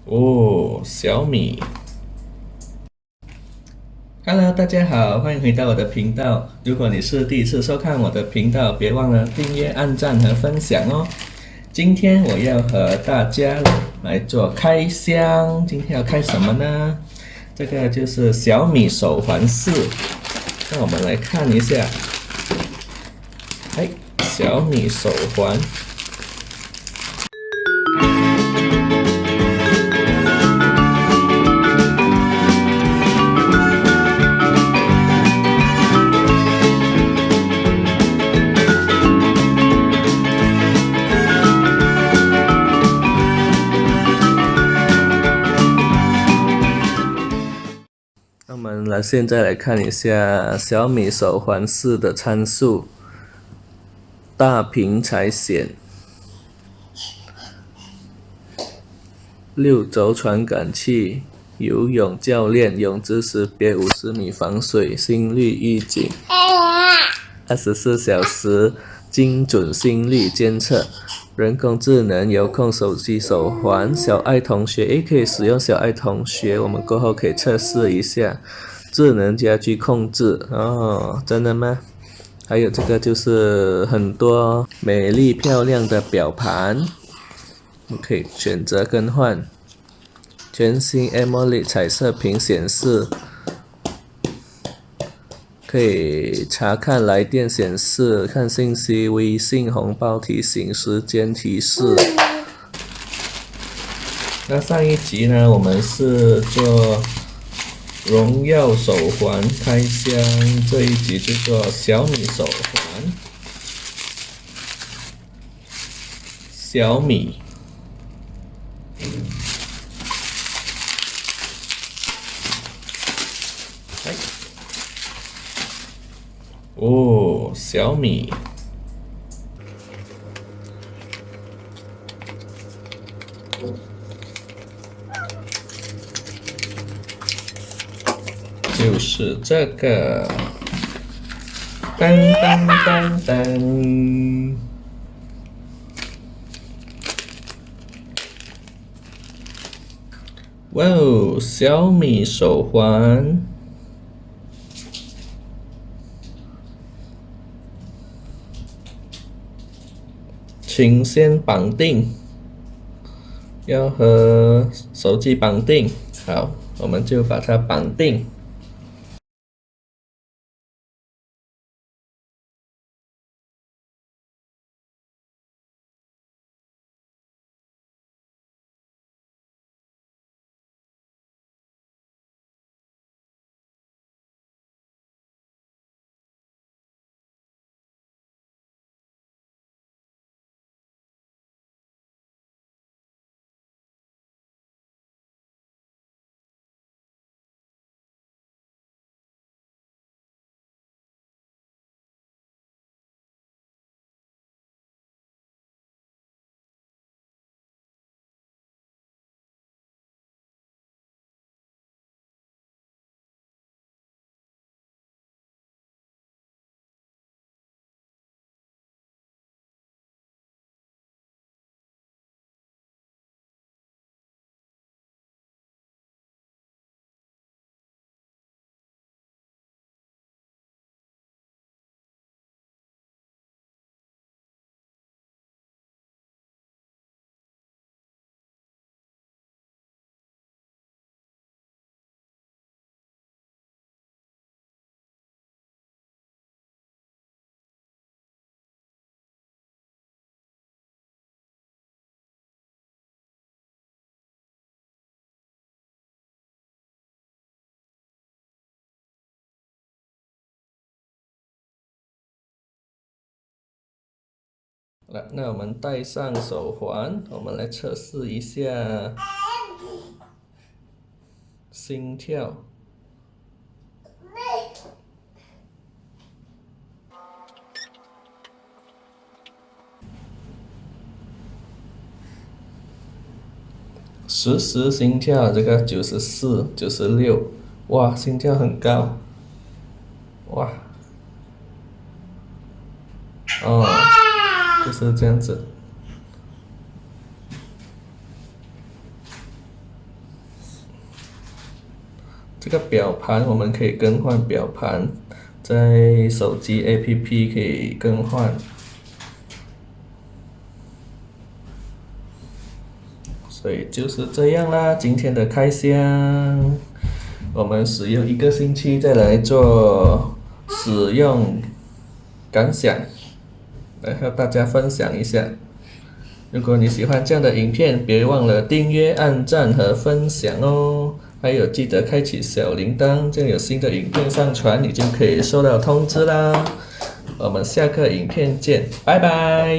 哦，小米。Hello，大家好，欢迎回到我的频道。如果你是第一次收看我的频道，别忘了订阅、按赞和分享哦。今天我要和大家来做开箱，今天要开什么呢？这个就是小米手环4。那我们来看一下，小米手环。那我们现在来看一下小米手环4的参数。大屏才显，6轴传感器，游泳教练，泳姿识别50米防水，心率预警，24小时精准心率监测，人工智能遥控手机手环，小爱同学可以使用小爱同学，我们过后可以测试一下。智能家居控制哦，真的吗？还有这个就是很多美丽漂亮的表盘，可以选择更换。全新 AMOLED 彩色屏显示，可以查看来电显示、看信息、微信红包提醒、时间提示。那上一集呢，我们是做荣耀手环开箱，这一集就做小米手环。小米，哦，小米。就是这个，当当当当，哇哦，小米手环，请先绑定，要和手机绑定，好，我们就把它绑定。那我们戴上手环，我们来测试一下心跳。实时心跳这个94、96，哇，心跳很高，哇，哦，就是这样子。这个表盘我们可以更换表盘，在手机 APP 可以更换。所以就是这样啦，今天的开箱，我们使用1个星期再来做使用感想，来和大家分享一下。如果你喜欢这样的影片，别忘了订阅、按赞和分享哦。还有记得开启小铃铛，这样有新的影片上传，你就可以收到通知啦。我们下个影片见，拜拜。